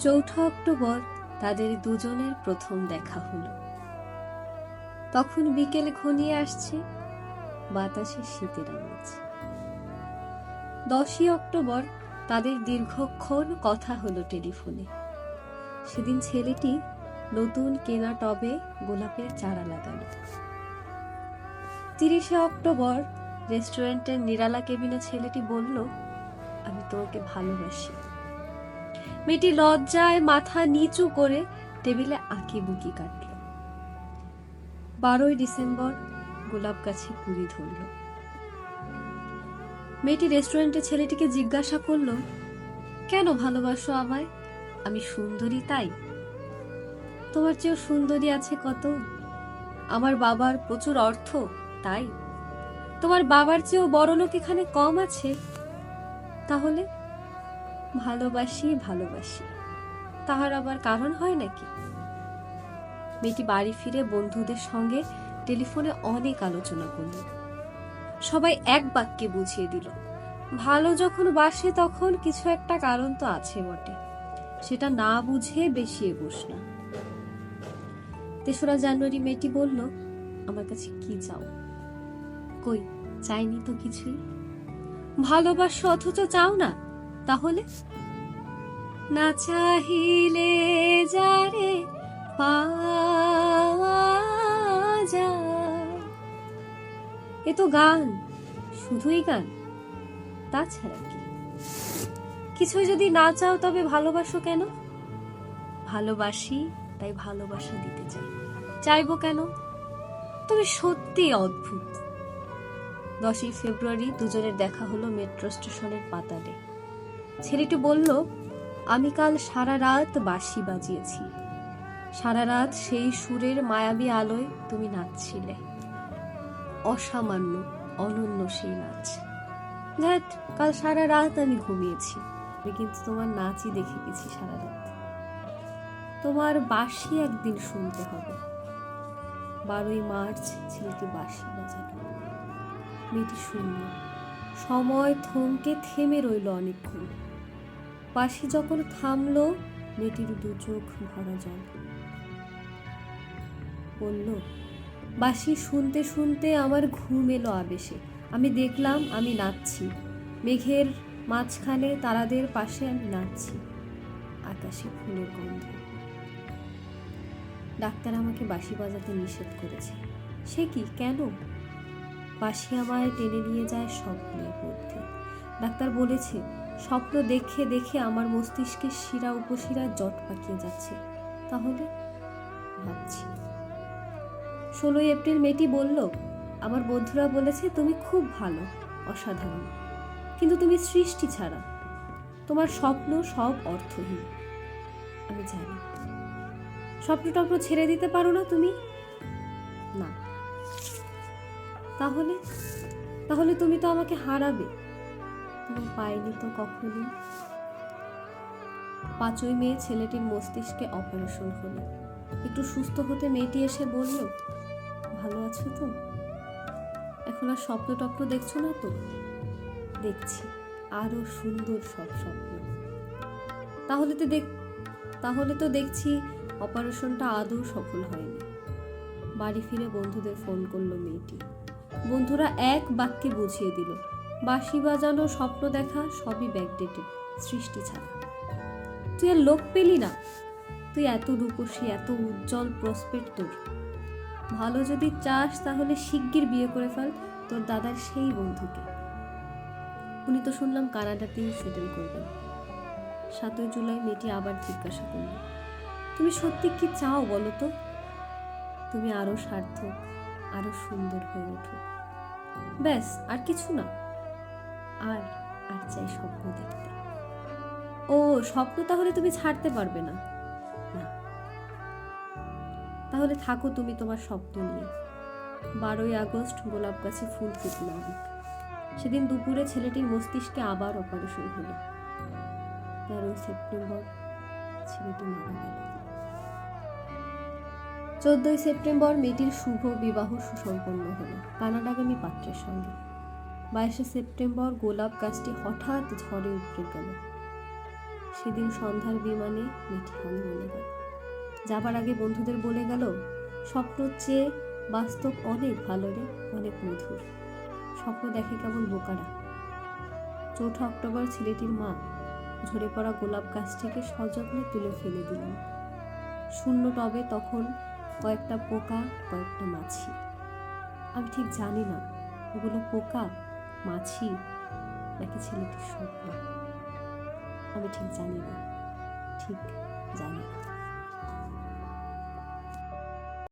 4 October তাদের দুজনের প্রথম দেখা হলো। তখন বিকেল ঘনিয়ে আসছে, বাতাসে শীতের আমেজ। 10 অক্টোবর তাদের দীর্ঘক্ষণ কথা হলো টেলিফোনে। সেদিন ছেলেটি নতুন কেনা টবে গোলাপের চারা লাগালো। 30 অক্টোবর রেস্টুরেন্টের নিরালা কেবিনে ছেলেটি বলল, আমি তোমাকে ভালোবাসি। মেয়েটি লজ্জায় মাথা নিচু করে টেবিলে আঁকিবুকি কাটল। 12 ডিসেম্বর গোলাপ গাছে কুড়ি ধরল। মেয়েটি রেস্টুরেন্টে ছেলেটিকে জিজ্ঞাসা করল, কেন ভালোবাসো আমায়? আমি সুন্দরী তাই? তোমার চেয়েও সুন্দরী আছে কত। আমার বাবার প্রচুর অর্থ তাই? তোমার বাবার চেয়েও বড় লোক এখানে কম আছে? তাহলে ভালোবাসি ভালোবাসি, তাহার আবার কারণ হয় নাকি? মেয়েটি বাড়ি ফিরে বন্ধুদের সঙ্গে টেলিফোনে অনেক আলোচনা করল। সবাই এক বাক্যে বুঝিয়ে দিল, ভালো যখন বাসে তখন কিছু একটা কারণ তো আছে বটে, সেটা না বুঝে বেশি এগোস না। 3রা জানুয়ারি মেয়েটি বলল, আমার কাছে কি চাও? কই, চাইনি তো কিছুই। ভালোবাসো অথচ চাও না? তাহলে না চাহিলে যারে পাওয়া যায়। এ তো গান, শুধুই গান, তাছাড়া কি? কিছুই যদি না চাও তবে ভালোবাসো কেন? ভালোবাসি তাই ভালোবাসা দিতে চাই। চাইবো কেন? তুমি সত্যি অদ্ভুত। 10 ফেব্রুয়ারি দুজনের দেখা হলো মেট্রো স্টেশনের পাতালে। ছেলেটি বলল, আমি কাল সারা রাত বাঁশি বাজিয়েছি। সারা রাত সেই সুরের মায়াবী আলোয় তুমি নাচছিলে। অসামান্য অনন্য সেই নাচ। ধ্যাৎ, কাল সারা রাত আমি ঘুমিয়েছি, কিন্তু তোমার নাচই দেখে গেছি সারা রাত। তোমার বাঁশি একদিন শুনতে হবে। 12 মার্চ ছেলেটি বাঁশি বাজালো। মেয়েটি শুনল। সময় থমকে থেমে রইল অনেকক্ষণ। বাঁশি যখন থামলো, মেয়েটির 2 চোখ ভরা জল। বলল, বাঁশি শুনতে শুনতে আমার ঘুম এলো আবেশে। আমি দেখলাম আমি নাচছি, মেঘের মাঝখানে তারাদের পাশে আমি নাচছি, আকাশে ফুলের গন্ধ। ডাক্তার আমাকে বাঁশি বাজাতে নিষেধ করেছে। সে কি, কেন? বাঁশি আমায় টেনে নিয়ে যায় স্বপ্নের মধ্যে। ডাক্তার বলেছে, স্বপ্ন দেখে দেখে আমার মস্তিষ্কের শিরা উপশিরা জট পাকিয়ে যাচ্ছে। তাহলে ভাবছি। 16 এপ্রিল মেয়েটি বলল, আমার বন্ধুরা বলেছে তুমি খুব ভালো, অসাধারণ, কিন্তু তুমি সৃষ্টি ছাড়া। তোমার স্বপ্ন সব অর্থহীন। আমি জানি। স্বপ্ন টপ্ন ছেড়ে দিতে পারো না তুমি? না। তাহলে তাহলে তুমি তো আমাকে হারাবে। তুমি পাইনি তো কখনই। 5ই মে ছেলেটির মস্তিষ্কে অপারেশন হলো। একটু সুস্থ হতে মেয়েটি এসে বলল, ভালো আছো তো? এখন আর স্বপ্ন টপ্ন দেখছো না তো? দেখছি, আরো সুন্দর সব স্বপ্ন। তাহলে তো দেখছি অপারেশনটা আদৌ সফল হয়নি। বাড়ি ফিরে বন্ধুদের ফোন করলো মেয়েটি। বন্ধুরা এক বাক্যে বুঝিয়ে দিল, বাঁশি বাজানো, স্বপ্ন দেখা সবই ব্যাকডেটেড, সৃষ্টি ছাড়া। তুই আর লোক পেলি না? তুই এত রূপসী, এত উজ্জ্বল প্রসপেক্ট তোর। ভালো যদি চাস তাহলে শিগগির বিয়ে করে ফেল তোর দাদার সেই বন্ধুকে। উনি তো শুনলাম কানাডাতেই সেটেল করবেন। 7 জুলাই মেয়েটি আবার জিজ্ঞাসা করল, তুমি সত্যি কি চাও বলো তো? তুমি আরো সার্থক, আরো সুন্দর হয়ে ওঠো, ব্যাস, আর কিছু না। আর আর চাই স্বপ্ন দেখতে। ও, স্বপ্ন তাহলে তুমি ছাড়তে পারবে না? না। তাহলে থাকো তুমি তোমার স্বপ্ন নিয়ে। 12 আগস্ট গোলাপ গাছে ফুল ফুটল অনেক। সেদিন দুপুরে ছেলেটির মস্তিষ্কে আবার অপারেশন হলো। 13 সেপ্টেম্বর ছেলেটি মারা গেল। 14 সেপ্টেম্বর মেয়েটির শুভ বিবাহ সুসম্পন্ন হলো কানাডাগামী পাত্রের সঙ্গে। 22 সেপ্টেম্বর গোলাপ গাছটি হঠাৎ ঝড়ে উপড়ে গেল। সেদিন সন্ধ্যার বিমানে মিঠি হাল বলে গেল। যাবার আগে বন্ধুদের বলে গেল, স্বপ্নর চেয়ে বাস্তব অনেক ভালো রে, অনেক মধুর। স্বপ্ন দেখে কেমন বোকারা। 4 অক্টোবর ছেলেটির মা ঝরে পড়া গোলাপ গাছটিকে সযত্নে তুলে ফেলে দিলেন। শূন্য টবে তখন কয়েকটা পোকা, কয়েকটা মাছি। আমি ঠিক জানি না ওগুলো পোকা, মাছি নাকি ছেলেটির স্বপ্ন। আমি ঠিক জানি না, ঠিক জানি না।